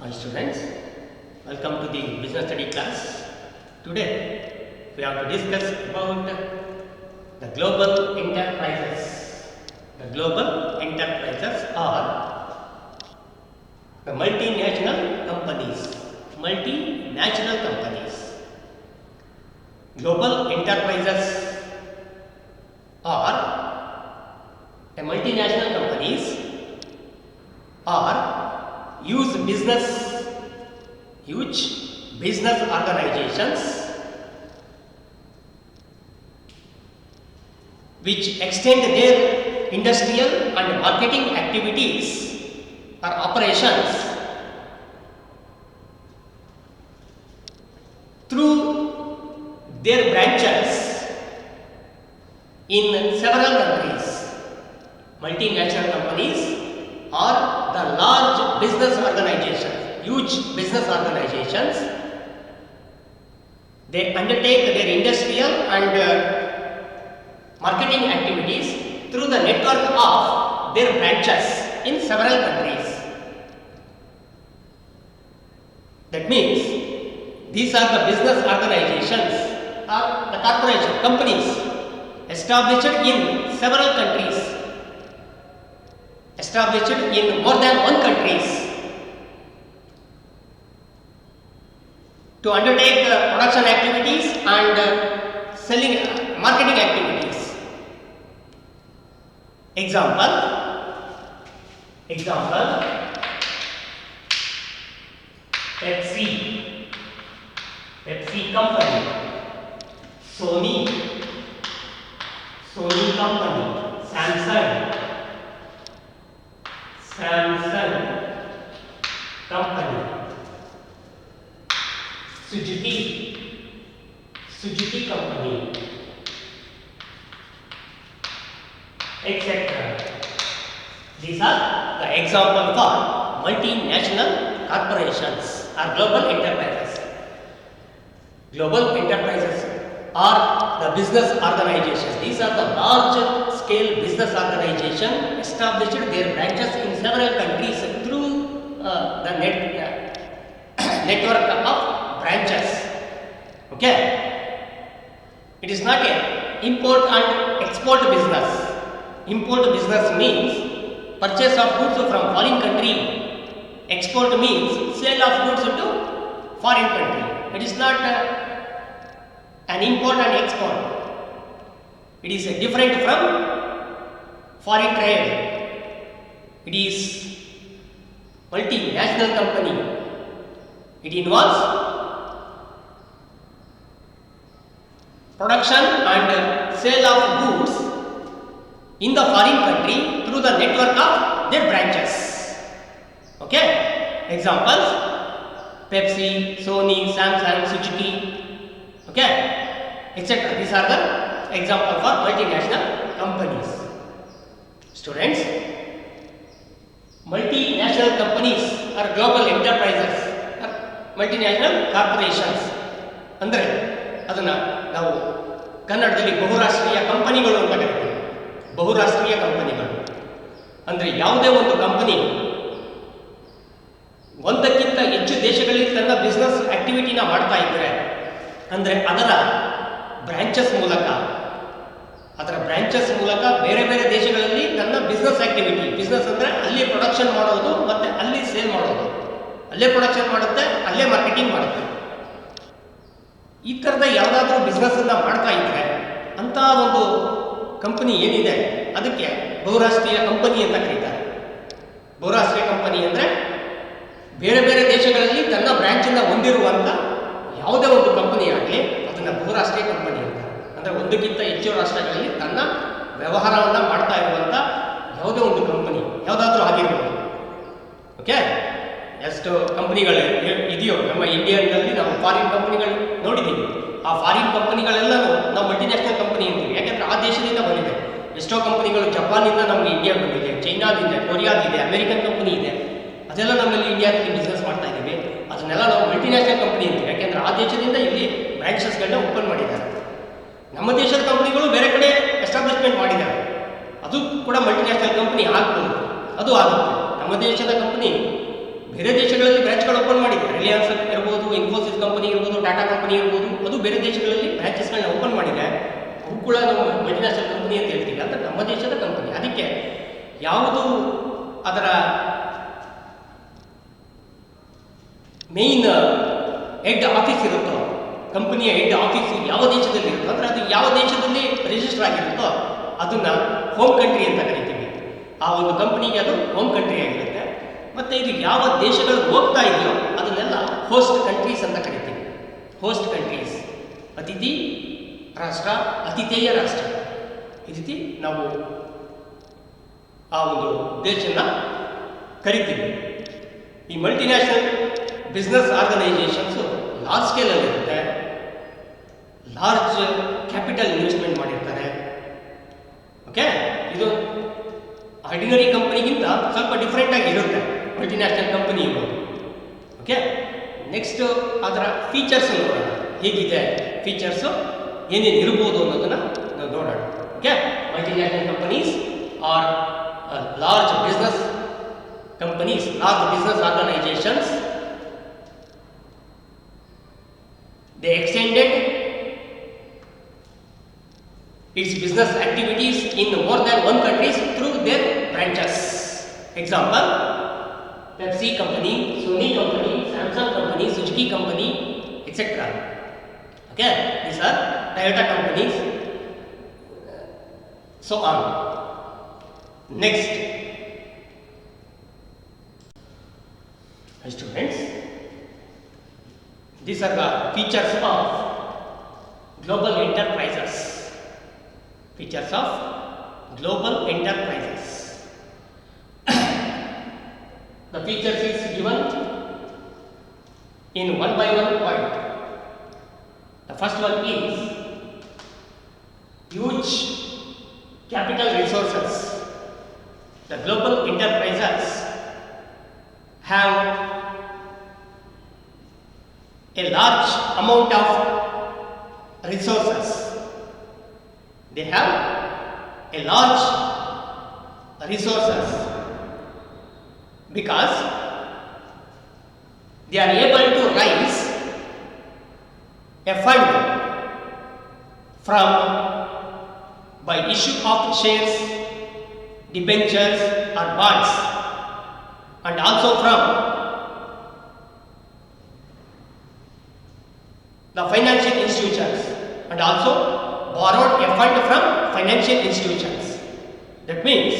Hi students, welcome to the business study class. Today we have to discuss about the global enterprises. The global enterprises are the multinational companies. Multinational companies. Global enterprises are the multinational companies are huge business organizations which extend their industrial and marketing activities or operations through their branches in several countries. Multinational companies are the large business organizations, huge business organizations. They undertake their industrial and marketing activities through the network of their branches in several countries. That means these are the business organizations or the corporation companies established in several countries, established in more than one countries to undertake production activities and selling marketing activities. Example Pepsi company, Sony company, Samsung company, Suzuki company, etc. These are the example for multinational corporations or global enterprises. Global enterprises are the business organizations. These are the large scale business organizations established their branches in several countries through the network of branches. Okay, it is not a import and export business. Import business means purchase of goods from foreign country. Export means sale of goods to foreign country. It is not an import and export. It is different from foreign trade. It is multinational company. It involves production and sale of goods in the foreign country through the network of their branches. Okay, examples Pepsi, Sony, Samsung, Suzuki, okay, etc. These are the example for multinational companies. Students, multinational companies are global enterprises or multinational corporations. ಅಂದರೆ ಅದನ್ನು ನಾವು ಕನ್ನಡದಲ್ಲಿ ಬಹುರಾಷ್ಟ್ರೀಯ ಕಂಪನಿಗಳು ಅಂತ ಕರಿತೀವಿ. ಬಹುರಾಷ್ಟ್ರೀಯ ಕಂಪನಿಗಳು ಅಂದರೆ ಯಾವುದೇ ಒಂದು ಕಂಪನಿ ಒಂದಕ್ಕಿಂತ ಹೆಚ್ಚು ದೇಶಗಳಲ್ಲಿ ತನ್ನ ಬಿಸ್ನೆಸ್ ಆಕ್ಟಿವಿಟಿನ ಮಾಡ್ತಾ ಇದ್ದರೆ ಅಂದರೆ ಅದರ ಬ್ರಾಂಚಸ್ ಮೂಲಕ ಬೇರೆ ಬೇರೆ ದೇಶಗಳಲ್ಲಿ ತನ್ನ ಬಿಸ್ನೆಸ್ ಆಕ್ಟಿವಿಟಿ, ಬಿಸ್ನೆಸ್ ಅಂದರೆ ಅಲ್ಲಿ ಪ್ರೊಡಕ್ಷನ್ ಮಾಡೋದು ಮತ್ತು ಅಲ್ಲಿ ಸೇಲ್ ಮಾಡೋದು, ಅಲ್ಲೇ ಪ್ರೊಡಕ್ಷನ್ ಮಾಡುತ್ತೆ, ಅಲ್ಲೇ ಮಾರ್ಕೆಟಿಂಗ್ ಮಾಡುತ್ತೆ. ಈ ಥರದ ಯಾವುದಾದ್ರೂ ಬಿಸ್ನೆಸ್ಸನ್ನು ಮಾಡ್ತಾ ಇದ್ದರೆ ಅಂಥ ಒಂದು ಕಂಪನಿ ಏನಿದೆ ಅದಕ್ಕೆ ಬಹುರಾಷ್ಟ್ರೀಯ ಕಂಪನಿ ಅಂತ ಕರೀತಾರೆ. ಬಹುರಾಷ್ಟ್ರೀಯ ಕಂಪನಿ ಅಂದರೆ ಬೇರೆ ಬೇರೆ ದೇಶಗಳಲ್ಲಿ ತನ್ನ ಬ್ರಾಂಚನ್ನು ಹೊಂದಿರುವಂಥ ಯಾವುದೇ ಒಂದು ಕಂಪನಿ ಆಗಲಿ ಅದನ್ನು ಬಹುರಾಷ್ಟ್ರೀಯ ಕಂಪನಿ ಅಂತ. ಅಂದರೆ ಒಂದಕ್ಕಿಂತ ಹೆಚ್ಚು ರಾಷ್ಟ್ರಗಳಲ್ಲಿ ತನ್ನ ವ್ಯವಹಾರವನ್ನು ಮಾಡ್ತಾ ಇರುವಂಥ ಯಾವುದೇ ಒಂದು ಕಂಪನಿ ಯಾವುದಾದ್ರೂ ಆಗಿರ್ಬೋದು. ಓಕೆ, ಎಷ್ಟು ಕಂಪನಿಗಳು ಇದೆಯೋ ನಮ್ಮ ಇಂಡಿಯಾದಲ್ಲಿ ನಾವು ಫಾರಿನ್ ಕಂಪನಿಗಳು ನೋಡಿದ್ದೀವಿ. ಆ ಫಾರಿನ್ ಕಂಪನಿಗಳೆಲ್ಲನೂ ನಾವು ಮಲ್ಟಿನ್ಯಾಷನಲ್ ಕಂಪನಿ ಅಂತೀವಿ. ಯಾಕೆಂದರೆ ಆ ದೇಶದಿಂದ ಬಂದಿದೆ. ಎಷ್ಟೋ ಕಂಪನಿಗಳು ಜಪಾನಿಂದ ನಮಗೆ ಇಂಡಿಯಾ ಬಂದಿದೆ, ಚೈನಾದಿಂದ, ಕೊರಿಯಾದಿದೆ, ಅಮೆರಿಕನ್ ಕಂಪನಿ ಇದೆ. ಅದೆಲ್ಲ ನಮ್ಮಲ್ಲಿ ಇಂಡಿಯಾದಲ್ಲಿ ಬಿಸ್ನೆಸ್ ಮಾಡ್ತಾ ಇದ್ದೀವಿ. ಅದನ್ನೆಲ್ಲ ನಾವು ಮಲ್ಟಿನ್ಯಾಷನಲ್ ಕಂಪನಿ ಅಂತೀವಿ. ಯಾಕೆಂದರೆ ಆ ದೇಶದಿಂದ ಇಲ್ಲಿ ಬ್ರಾಂಚಸ್ಗಳನ್ನ ಓಪನ್ ಮಾಡಿದ್ದಾರೆ. ನಮ್ಮ ದೇಶದ ಕಂಪನಿಗಳು ಬೇರೆ ಕಡೆ ಎಸ್ಟಾಬ್ಲಿಷ್ಮೆಂಟ್ ಮಾಡಿದ್ದಾರೆ, ಅದು ಕೂಡ ಮಲ್ಟಿನ್ಯಾಷನಲ್ ಕಂಪನಿ ಆಗ್ಬೋದು, ಅದು ಆಗುತ್ತೆ. ನಮ್ಮ ದೇಶದ ಕಂಪನಿ ಬೇರೆ ದೇಶಗಳಲ್ಲಿ ಬ್ರಾಂಚ್ಗಳು ರಿಲಯನ್ಸ್ ಇರ್ಬೋದು, ಇನ್ಫೋಸಿಸ್ ಕಂಪನಿ ಇರ್ಬೋದು, ಟಾಟಾ ಕಂಪನಿ ಇರ್ಬೋದು, ಅದು ಬೇರೆ ದೇಶಗಳಲ್ಲಿ ಬ್ರಾಂಚಸ್ಗಳನ್ನ ಓಪನ್ ಮಾಡಿದೆ. ಅವು ಕೂಡ ನಾವು ಮಲ್ಟಿನ್ಯಾಷನಲ್ ಕಂಪನಿ ಅಂತ ಹೇಳ್ತೀವಿ, ಅಂದರೆ ನಮ್ಮ ದೇಶದ ಕಂಪನಿ. ಅದಕ್ಕೆ ಯಾವುದು ಅದರ ಮೇನ್ ಹೆಡ್ ಆಫೀಸ್ ಇರುತ್ತೋ, ಕಂಪನಿಯ ಹೆಡ್ ಆಫೀಸ್ ಯಾವ ದೇಶದಲ್ಲಿ ಇರುತ್ತೋ, ಅಂದರೆ ಅದು ಯಾವ ದೇಶದಲ್ಲಿ ರಿಜಿಸ್ಟರ್ ಆಗಿರುತ್ತೋ ಅದನ್ನು ಹೋಮ್ ಕಂಟ್ರಿ ಅಂತ ಕರಿತೀವಿ. ಆ ಒಂದು ಕಂಪನಿಗೆ ಅದು ಹೋಮ್ ಕಂಟ್ರಿ ಆಗಿರುತ್ತೆ. ಮತ್ತು ಇದು ಯಾವ ದೇಶಗಳು ಹೋಗ್ತಾ ಇದೆಯೋ ಅದನ್ನೆಲ್ಲ ಹೋಸ್ಟ್ ಕಂಟ್ರೀಸ್ ಅಂತ ಕರಿತೀವಿ. ಹೋಸ್ಟ್ ಕಂಟ್ರೀಸ್, ಅತಿಥಿ ರಾಷ್ಟ್ರ, ಅತಿಥೇಯ ರಾಷ್ಟ್ರ, ಈ ರೀತಿ ನಾವು ಆ ಒಂದು ದೇಶನ ಕರಿತೀವಿ. ಈ ಮಲ್ಟಿನ್ಯಾಷನಲ್ ಬಿಸ್ನೆಸ್ ಆರ್ಗನೈಸೇಷನ್ಸು ಲಾರ್ಜ್ ಸ್ಕೇಲಲ್ಲಿರುತ್ತೆ, ಲಾರ್ಜ್ ಕ್ಯಾಪಿಟಲ್ ಇನ್ವೆಸ್ಟ್ಮೆಂಟ್ ಮಾಡಿರ್ತಾರೆ. ಓಕೆ, ಇದು ಆರ್ಡಿನರಿ ಕಂಪನಿಗಿಂತ ಸ್ವಲ್ಪ ಡಿಫ್ರೆಂಟ್ ಆಗಿ ಇರುತ್ತೆ ಮಲ್ಟಿನ್ಯಾಷನಲ್ ಕಂಪನಿ ಇರೋದು. ಓಕೆ, ನೆಕ್ಸ್ಟ್ ಅದರ ಫೀಚರ್ಸ್ ನೋಡೋಣ, ಹೇಗಿದೆ ಫೀಚರ್ಸು, ಏನೇನು ಇರ್ಬೋದು ಅನ್ನೋದನ್ನು ನಾವು ನೋಡೋಣ. Okay, multinational companies are large business companies, large business organisations. They extended its business activities in more than one countries through their branches. Example, Pepsi company, Sony company, Samsung company, Suzuki company, etc. Okay, these are Toyota companies, so on. Next, students, these are the features of global enterprises. Features of global enterprises. The features is given in one by one point. The first one is huge capital resources. The global enterprises have a large amount of resources. They have a large resources because they are able to raise a fund from by issue of shares, debentures or bonds, and also from the financial institutions, and also borrowed a fund from financial institutions. That means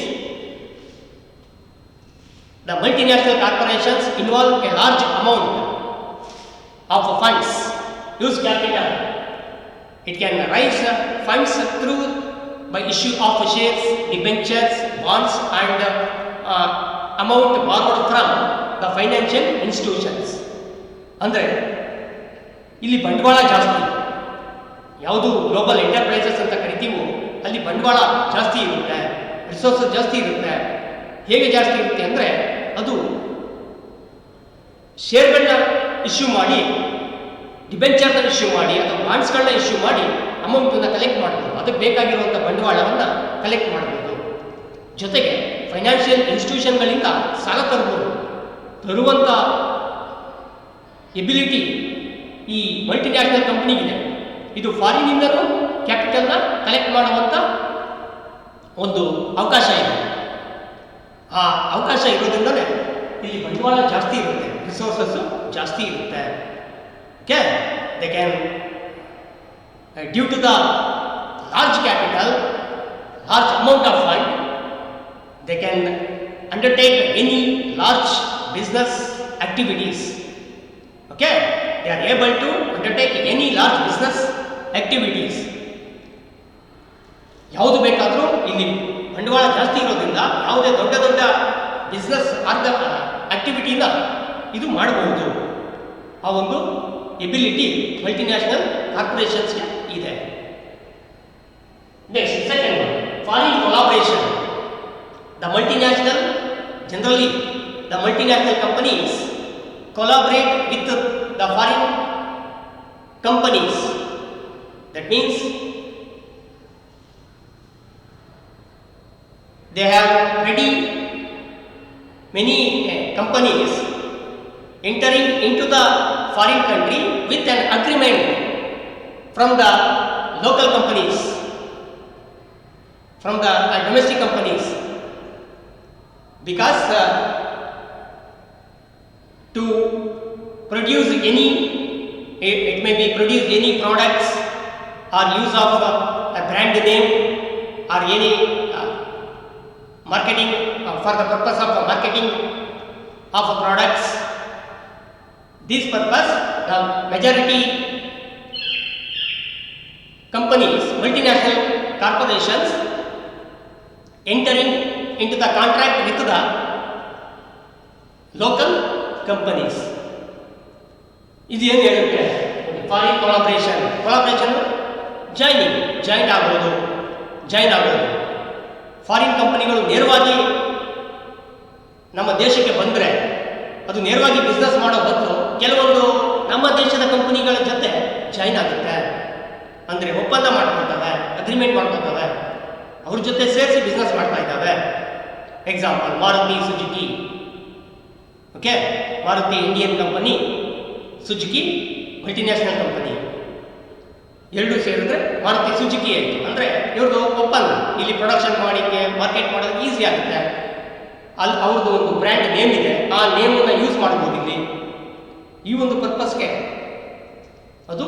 the multinational corporations involve a large amount of funds, use capital. It can raise funds through by issue of shares, debentures, bonds, and amount borrowed from the financial institutions. ಅಂದರೆ ಇಲ್ಲಿ ಬಂಡವಾಳ ಜಾಸ್ತಿ, ಯಾವುದು global enterprises ಅಂತ ಕರಿತೀವೋ ಅಲ್ಲಿ ಬಂಡವಾಳ ಜಾಸ್ತಿ ಇರುತ್ತೆ, ರಿಸೋರ್ಸಸ್ ಜಾಸ್ತಿ ಇರುತ್ತೆ. ಹೇಗೆ ಜಾಸ್ತಿ ಇರುತ್ತೆ ಅಂದರೆ ಅದು ಶೇರ್ಗಳನ್ನ ಇಶ್ಯೂ ಮಾಡಿ, ಡಿಬೆಂಚರ್ನ ಇಶ್ಯೂ ಮಾಡಿ ಅಥವಾ ಬಾಂಡ್ಸ್ಗಳನ್ನ ಇಶ್ಯೂ ಮಾಡಿ ಅಮೌಂಟನ್ನು ಕಲೆಕ್ಟ್ ಮಾಡ್ಬೋದು. ಅದಕ್ಕೆ ಬೇಕಾಗಿರುವಂಥ ಬಂಡವಾಳವನ್ನು ಕಲೆಕ್ಟ್ ಮಾಡ್ಬೋದು. ಜೊತೆಗೆ ಫೈನಾನ್ಷಿಯಲ್ ಇನ್ಸ್ಟಿಟ್ಯೂಷನ್ಗಳಿಂದ ಸಾಲ ತರ್ಬೋದು. ತರುವಂಥ ಎಬಿಲಿಟಿ ಈ ಮಲ್ಟಿನ್ಯಾಷನಲ್ ಕಂಪನಿಗಿದೆ. ಇದು ಫಾರಿನಿಂದಲೂ ಕ್ಯಾಪಿಟಲ್ನ ಕಲೆಕ್ಟ್ ಮಾಡುವಂಥ ಒಂದು ಅವಕಾಶ ಇದೆ. ಆ ಅವಕಾಶ ಇರೋದ್ರಿಂದಲೇ ಇಲ್ಲಿ ಬಂಡವಾಳ ಜಾಸ್ತಿ ಇರುತ್ತೆ, ರಿಸೋರ್ಸಸ್ಸು ಜಾಸ್ತಿ ಇರುತ್ತೆ. Okay, they can due to the large capital, large amount of fund, they can undertake any large business activities. Okay, they are able to undertake any large business activities. ಯಾವುದು ಬೇಕಾದರೂ ಇಲ್ಲಿ ಬಂಡವಾಳ ಜಾಸ್ತಿ ಇರೋದ್ರಿಂದ ಯಾವುದೇ ದೊಡ್ಡ ದೊಡ್ಡ ಬಿಸ್ನೆಸ್ ಆಕ್ಟಿವಿಟಿನ ಇದು ಮಾಡಬಹುದು. ಆ ಒಂದು ಎಬಿಲಿಟಿ ಮಲ್ಟಿನ್ಯಾಷನಲ್ ಕಾರ್ಪೊರೇಷನ್ಸ್ಗೆ ಇದೆ. Next, second one, foreign collaboration. The multinational generally the multinational companies collaborate with the foreign companies. That means they have ready many companies entering into the foreign country with an agreement from the local companies, from the domestic companies, because to produce any, it may be produce any products or use of a brand name or any marketing for the purpose of marketing of products. This purpose, the majority companies, multinational corporations entering into the contract with the local companies. ಇದು ಏನು ಹೇಳುತ್ತೆ? Foreign collaboration join ಆಗೋದು. Foreign ಕಂಪನಿಗಳು ನೇರವಾಗಿ ನಮ್ಮ ದೇಶಕ್ಕೆ ಬಂದರೆ ಅದು ನೇರವಾಗಿ ಬಿಸ್ನೆಸ್ ಮಾಡೋ ಬದಲು ಕೆಲವೊಂದು ನಮ್ಮ ದೇಶದ ಕಂಪನಿಗಳ ಜೊತೆ ಜಾಯಿನ್ ಆಗುತ್ತೆ. ಅಂದರೆ ಒಪ್ಪಂದ ಮಾಡ್ಕೊಳ್ತವೆ, ಅಗ್ರಿಮೆಂಟ್ ಮಾಡ್ಕೊಳ್ತವೆ, ಅವ್ರ ಜೊತೆ ಸೇರಿಸಿ ಬಿಸ್ನೆಸ್ ಮಾಡ್ತಾ ಇದ್ದಾವೆ. Example Maruti Suzuki. Okay, Maruti Indian company, Suzuki multinational company, ಎರಡೂ ಸೇರಿದ್ರೆ ಮಾರುತಿ ಸುಜುಕಿ ಆಯಿತು. ಅಂದರೆ ಇವ್ರದ್ದು ಒಪ್ಪಂದ, ಇಲ್ಲಿ ಪ್ರೊಡಕ್ಷನ್ ಮಾಡಿಕ್ಕೆ ಮಾರ್ಕೆಟ್ ಮಾಡೋದು ಈಸಿ ಆಗುತ್ತೆ. ಅಲ್ಲಿ ಅವ್ರದ್ದು ಒಂದು ಬ್ರ್ಯಾಂಡ್ ನೇಮ್ ಇದೆ, ಆ ನೇಮನ್ನು ಯೂಸ್ ಮಾಡ್ಬೋದು ಇಲ್ಲಿ. ಈ ಒಂದು ಪರ್ಪಸ್ಗೆ ಅದು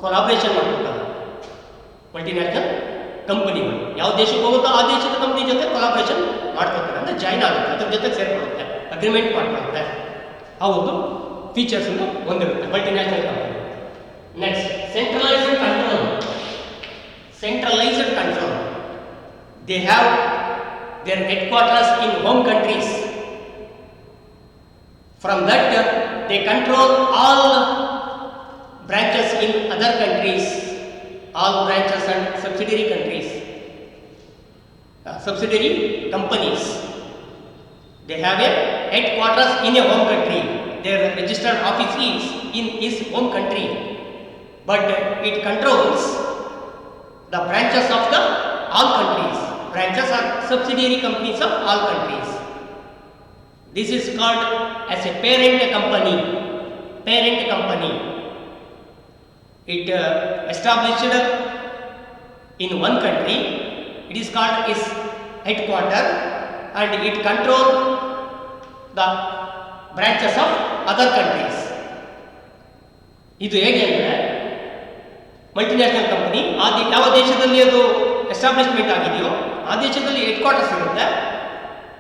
ಕೊಲಾಬ್ರೇಷನ್ ಮಾಡ್ಕೊಳ್ತಾರೆ ಮಲ್ಟಿನ್ಯಾಷನಲ್ ಕಂಪನಿಗಳು. ಯಾವ ದೇಶಕ್ಕೆ ಹೋಗುತ್ತೋ ಆ ದೇಶದ ಕಂಪನಿ ಜೊತೆ ಕೊಲಾಬ್ರೇಷನ್ ಮಾಡ್ಕೊಳ್ತಾರೆ, ಅಂದರೆ ಜಾಯಿನ್ ಆಗುತ್ತೆ, ಅದ್ರ ಜೊತೆ ಸೇರ್ಕೊಳ್ಳುತ್ತೆ, ಅಗ್ರಿಮೆಂಟ್ ಮಾಡ್ಕೊಳುತ್ತೆ. ಆ ಒಂದು ಫೀಚರ್ಸನ್ನು ಹೊಂದಿರುತ್ತೆ multinational company. Next, centralised control. They have their headquarters in home countries. From that they control all branches in other countries, all branches and subsidiary companies. They have a headquarters in a home country. Their registered office is in his home country, but it controls the branches of the all countries. Branches are subsidiary companies of all countries. This is called as a parent company. It established in one country. It is called its headquarter, and it controls the branches of other countries. ಇದು ಹೇಗೆ ಅಂದರೆ, multinational company ಯಾವ ದೇಶದಲ್ಲಿ ಅದು establishment ಆಗಿದೆಯೋ ಆ ದೇಶದಲ್ಲಿ head quarters ಇರುತ್ತೆ,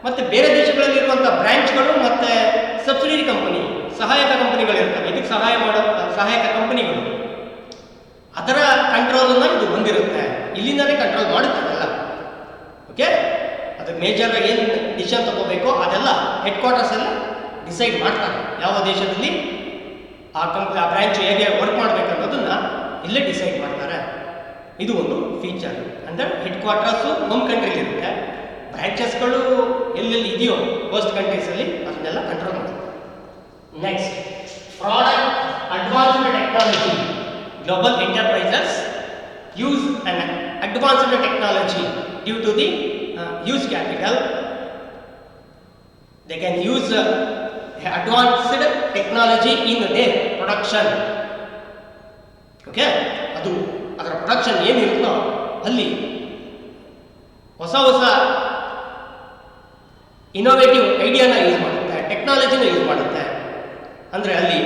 ಮತ್ತು ಬೇರೆ ದೇಶಗಳಲ್ಲಿರುವಂಥ ಬ್ರ್ಯಾಂಚ್ಗಳು ಮತ್ತು ಸಬ್ಸಿಡಿಯರಿ ಕಂಪನಿ, ಸಹಾಯಕ ಕಂಪನಿಗಳಿರ್ತವೆ. ಇದಕ್ಕೆ ಸಹಾಯಕ ಕಂಪನಿಗಳು, ಅದರ ಕಂಟ್ರೋಲನ್ನು ಇದು ಹೊಂದಿರುತ್ತೆ. ಇಲ್ಲಿಂದಲೇ ಕಂಟ್ರೋಲ್ ಮಾಡುತ್ತದಲ್ಲ. ಓಕೆ, ಅದಕ್ಕೆ ಮೇಜರ್ ಏನು ಡಿಸಿಷನ್ ತಗೋಬೇಕೋ ಅದೆಲ್ಲ ಹೆಡ್ ಕ್ವಾರ್ಟರ್ಸಲ್ಲಿ ಡಿಸೈಡ್ ಮಾಡ್ತಾರೆ. ಯಾವ ದೇಶದಲ್ಲಿ ಆ ಬ್ರ್ಯಾಂಚ್ ಹೇಗೆ ವರ್ಕ್ ಮಾಡಬೇಕು ಅನ್ನೋದನ್ನು ಇಲ್ಲೇ ಡಿಸೈಡ್ ಮಾಡ್ತಾರೆ. ಇದು ಒಂದು ಫೀಚರ್. ಅಂದರೆ ಹೆಡ್ ಕ್ವಾರ್ಟರ್ಸು ಹೋಮ್ ಕಂಟ್ರಿಲಿರುತ್ತೆ, ಬ್ರ್ಯಾಂಚಸ್ಗಳು ಎಲ್ಲೆಲ್ಲಿ ಇದೆಯೋ ಹೋಸ್ಟ್ ಕಂಟ್ರೀಸಲ್ಲಿ ಅದನ್ನೆಲ್ಲ ಕಂಟ್ರೋಲ್ ಮಾಡುತ್ತೆ. Next, product advanced technology. Global enterprises use an advanced technology due to the huge capital. They can use advanced technology in their production. Okay, ಅದರ ಪ್ರೊಡಕ್ಷನ್ ಏನಿರುತ್ತೋ ಅಲ್ಲಿ ಹೊಸ ಇನೋವೇಟಿವ್ ಐಡಿಯಾನ ಯೂಸ್ ಮಾಡುತ್ತೆ, ಟೆಕ್ನಾಲಜಿನ ಯೂಸ್ ಮಾಡುತ್ತೆ. ಅಂದರೆ ಅಲ್ಲಿ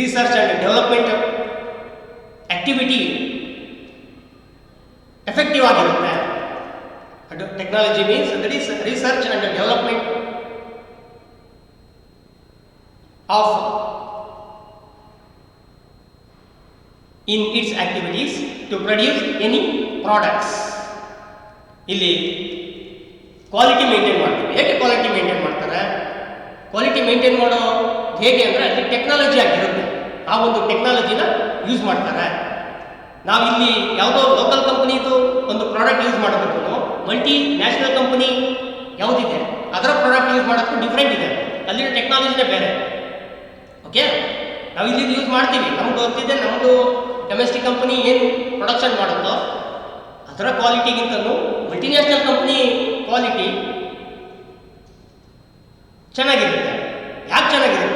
research and development activity effective ಆಗಿರುತ್ತೆ. Technology means that is research and development of in its activities to produce any products. ಇಲ್ಲಿ quality maintain ಮಾಡ್ತೀವಿ. ಹೇಗೆ ಕ್ವಾಲಿಟಿ ಮೇಂಟೈನ್ ಮಾಡ್ತಾರೆ? ಕ್ವಾಲಿಟಿ ಮೇಂಟೈನ್ ಮಾಡೋ ಹೇಗೆ ಅಂದರೆ ಅಲ್ಲಿ ಟೆಕ್ನಾಲಜಿ ಆಗಿರುತ್ತೆ, ಆ ಒಂದು ಟೆಕ್ನಾಲಜಿನ ಯೂಸ್ ಮಾಡ್ತಾರೆ. ನಾವಿಲ್ಲಿ ಯಾವುದೋ ಲೋಕಲ್ ಕಂಪನಿದು ಒಂದು ಪ್ರಾಡಕ್ಟ್ ಯೂಸ್ ಮಾಡಬೇಕು, ಮಲ್ಟಿ ನ್ಯಾಷನಲ್ ಕಂಪನಿ ಯಾವುದಿದೆ ಅದರ ಪ್ರಾಡಕ್ಟ್ ಯೂಸ್ ಮಾಡೋಕ್ಕೂ ಡಿಫ್ರೆಂಟ್ ಇದೆ, ಅಲ್ಲಿನ ಟೆಕ್ನಾಲಜಿನೇ ಬೇರೆ. ಓಕೆ, ನಾವು ಇಲ್ಲಿ ಯೂಸ್ ಮಾಡ್ತೀವಿ, ನಮ್ಗೆ ಗೊತ್ತಿದೆ ನಮ್ಮದು ಡೊಮೆಸ್ಟಿಕ್ ಕಂಪನಿ ಏನು ಪ್ರೊಡಕ್ಷನ್ ಮಾಡುತ್ತೋ ಅದರ ಕ್ವಾಲಿಟಿಗಿಂತಲೂ ಮಲ್ಟಿನ್ಯಾಷನಲ್ ಕಂಪನಿ ಕ್ವಾಲಿಟಿ ಚೆನ್ನಾಗಿರುತ್ತೆ. ಯಾಕೆ ಚೆನ್ನಾಗಿರುತ್ತೆ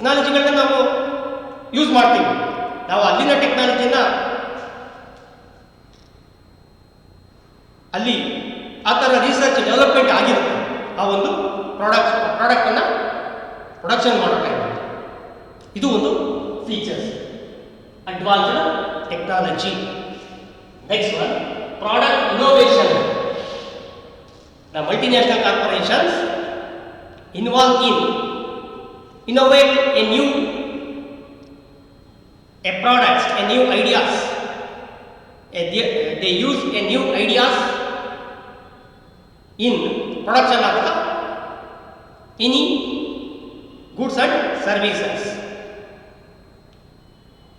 ಟೆಕ್ನಾಲಜಿಗಳನ್ನ ನಾವು ಯೂಸ್ ಮಾಡ್ತೀವಿ. ನಾವು ಅಲ್ಲಿನ ಟೆಕ್ನಾಲಜಿನ ಅಲ್ಲಿ ಆ ಥರ ರಿಸರ್ಚ್ ಡೆವಲಪ್ಮೆಂಟ್ ಆಗಿರುತ್ತೆ. ಆ ಒಂದು ಪ್ರಾಡಕ್ಟನ್ನು ಪ್ರೊಡಕ್ಷನ್ ಮಾಡೋಕ್ಕಾಗುತ್ತೆ. ಇದು ಒಂದು features, advanced technology. Next one, product innovation. The multinational corporations involved in innovate a products, a new ideas. They use a new ideas in production of the any goods and services.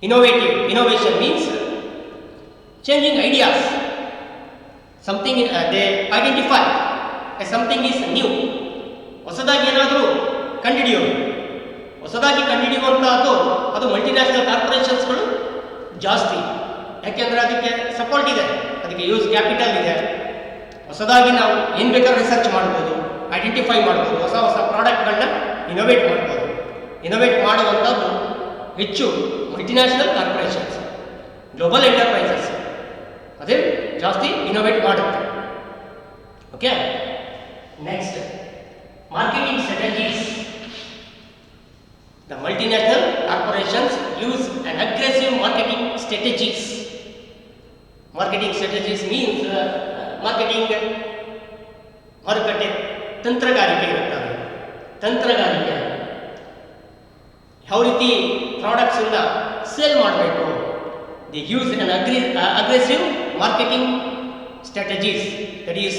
Innovation means changing ideas. Something they identify as something is new. ಹೊಸದಾಗಿ ಏನಾದರೂ ಕಂಡುಹಿಡಿಯೋದು, ಹೊಸದಾಗಿ ಕಂಡುಹಿಡಿಯುವಂಥದ್ದು ಅದು multinational ಕಾರ್ಪೊರೇಷನ್ಸ್ಗಳು ಜಾಸ್ತಿ. ಯಾಕೆಂದರೆ ಅದಕ್ಕೆ support ಇದೆ, ಅದಕ್ಕೆ use capital ಇದೆ. ಹೊಸದಾಗಿ ನಾವು ಏನು ಬೇಕಾದ್ರೂ ರಿಸರ್ಚ್ ಮಾಡ್ಬೋದು, ಐಡೆಂಟಿಫೈ ಮಾಡ್ಬೋದು, ಹೊಸ ಹೊಸ ಪ್ರಾಡಕ್ಟ್ಗಳನ್ನ ಇನೋವೇಟ್ ಮಾಡ್ಬೋದು. ಇನೋವೇಟ್ ಮಾಡುವಂಥದ್ದು ಹೆಚ್ಚು ಮಲ್ಟಿನ್ಯಾಷನಲ್ ಕಾರ್ಪೊರೇಷನ್ಸ್, ಗ್ಲೋಬಲ್ ಎಂಟರ್ಪ್ರೈಸಸ್ ಅದೇ ಜಾಸ್ತಿ ಇನೋವೇಟ್ ಮಾಡುತ್ತೆ. Okay, next, marketing strategies. The multinational corporations use an aggressive marketing strategies. Marketing strategies means ಮಾರುಕಟ್ಟೆ ತಂತ್ರಗಾರಿಕೆ ಇರುತ್ತದೆ. ತಂತ್ರಗಾರಿಕೆ ಯಾವ ರೀತಿ ಪ್ರಾಡಕ್ಟ್ಸನ್ನು ಸೇಲ್ ಮಾಡಬೇಕು. They use an aggressive marketing strategies. That is,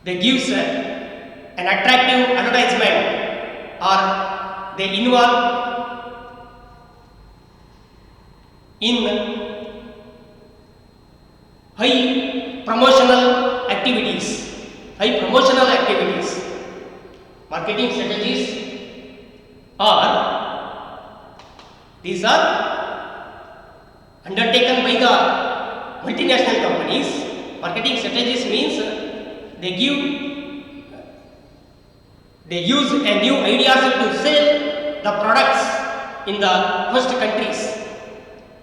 they gives an attractive advertisement, or they involve in high promotional activities. Marketing strategies these are undertaken by the multinational companies. Marketing strategies means they use a new ideas to sell the products in the host countries.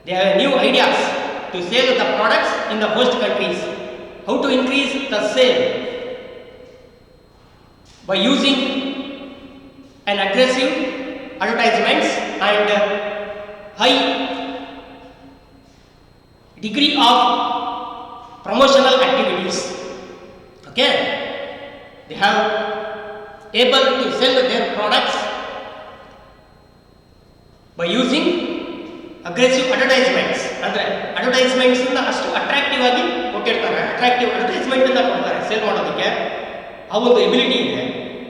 They have new ideas to sell the products in the host countries. How to increase the sale? By using an aggressive advertisements and high degree of promotional activities. Okay, they have able to sell their products by using aggressive advertisements. ಅಂದರೆ ಅಡ್ವರ್ಟೈಸ್ಮೆಂಟ್ಸನ್ನ ಅಷ್ಟು attractive ಆಗಿ ಕೊಟ್ಟಿರ್ತಾರೆ. Attractive ಅಡ್ವರ್ಟೈಸ್ಮೆಂಟನ್ನು ಕೊಡ್ತಾರೆ sale ಮಾಡೋದಕ್ಕೆ. ಆ ಒಂದು ability ಇದೆ.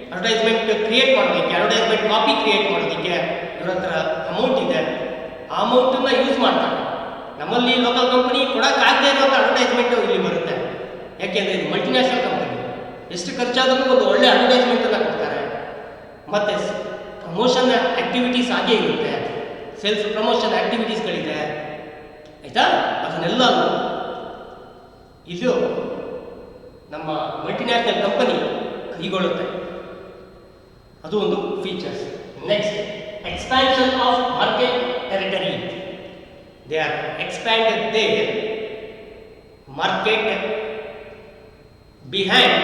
Advertisement create ಮಾಡೋದಕ್ಕೆ, ಅಡ್ವರ್ಟೈಸ್ಮೆಂಟ್ ಕಾಪಿ ಕ್ರಿಯೇಟ್ ಮಾಡೋದಕ್ಕೆ ಇವ್ರ ಹತ್ರ ಅಮೌಂಟ್ ಇದೆ. ಆ ಅಮೌಂಟನ್ನು ಯೂಸ್ ಮಾಡ್ತಾರೆ. ನಮ್ಮಲ್ಲಿ ಲೋಕಲ್ ಕಂಪನಿ ಕೊಡೋಕ್ಕಾಗದೇ ಇರುವಂಥ ಅಡ್ವರ್ಟೈಸ್ಮೆಂಟು ಇಲ್ಲಿ ಬರುತ್ತೆ. ಯಾಕೆಂದರೆ ಇದು ಮಲ್ಟಿನ್ಯಾಷನಲ್ ಕಂಪನಿ. ಎಷ್ಟು ಖರ್ಚಾದರೂ ಒಂದು ಒಳ್ಳೆ ಅಡ್ವರ್ಟೈಸ್ಮೆಂಟನ್ನು ಕೊಡ್ತಾರೆ. ಮತ್ತು ಪ್ರಮೋಷನ್ ಆ್ಯಕ್ಟಿವಿಟೀಸ್ ಆಗೇ ಇರುತ್ತೆ. ಸೇಲ್ಸ್ ಪ್ರಮೋಷನ್ ಆ್ಯಕ್ಟಿವಿಟೀಸ್ಗಳಿದೆ, ಆಯಿತಾ? ಅದನ್ನೆಲ್ಲ ಇದು ನಮ್ಮ ಮಲ್ಟಿನ್ಯಾಷನಲ್ ಕಂಪನಿ ಕೈಗೊಳ್ಳುತ್ತೆ. ಅದು ಒಂದು features. Next, expansion of market territory. They are expanded their market behind.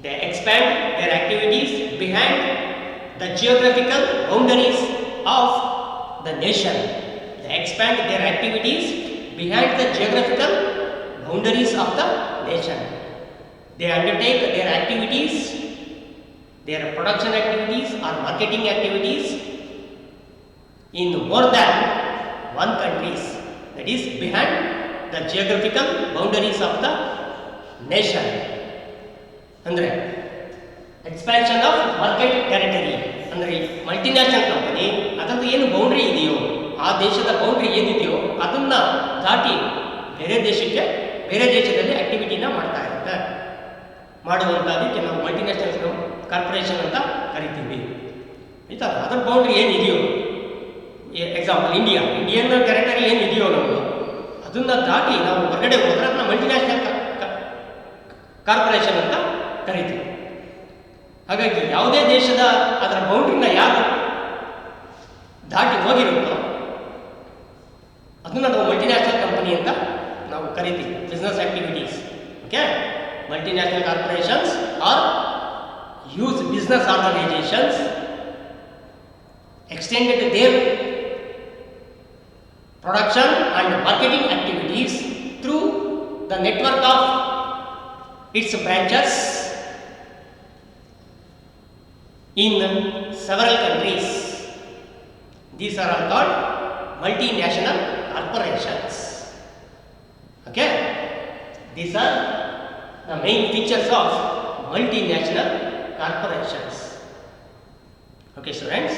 They expand their activities behind the geographical boundaries of the nation. They expand their activities behind the geographical boundaries of the nation. They undertake their activities, their production activities or marketing activities in more than one countries. That is behind the geographical boundaries of the nation. ಅಂದರೆ expansion of market territory ಅಂದರೆ multinational company ಅದರದ್ದು ಏನು boundary ಇದೆಯೋ, ಆ ದೇಶದ boundary ಏನಿದೆಯೋ ಅದನ್ನು ದಾಟಿ ಬೇರೆ ದೇಶದಲ್ಲಿ ಆ್ಯಕ್ಟಿವಿಟಿನ ಮಾಡ್ತಾ ಇರುತ್ತೆ. ಮಾಡುವಂಥದ್ದಕ್ಕೆ ನಾವು ಮಲ್ಟಿನ್ಯಾಷನಲ್ ಕಾರ್ಪೊರೇಷನ್ ಅಂತ ಕರಿತೀವಿ, ಆಯಿತಾ? ಅದರ ಬೌಂಡ್ರಿ ಏನಿದೆಯೋ, ಎಕ್ಸಾಂಪಲ್ ಇಂಡಿಯನ್ ಟೆರಿಟರಿ ಏನಿದೆಯೋ ನಮ್ಮದು, ಅದನ್ನು ದಾಟಿ ನಾವು ಹೊರಗಡೆ ಹೋದರೆ ಅದನ್ನ ಮಲ್ಟಿನ್ಯಾಷನಲ್ ಕಾರ್ಪೊರೇಷನ್ ಅಂತ ಕರಿತೀವಿ. ಹಾಗಾಗಿ ಯಾವುದೇ ದೇಶದ ಅದರ ಬೌಂಡ್ರಿನ ಯಾರು ದಾಟಿ ಹೋಗಿರುತ್ತೋ ಅದನ್ನು ನಾವು ಮಲ್ಟಿನ್ಯಾಷನಲ್ ಕಂಪನಿ ಅಂತ ನಾವು ಕರಿತೀವಿ. Business activities, okay. Multinational corporations are huge business organizations extended their production and marketing activities through the network of its branches in several countries. These are all called multinational corporations. Okay, these are the main features of multinational corporations. Okay, students.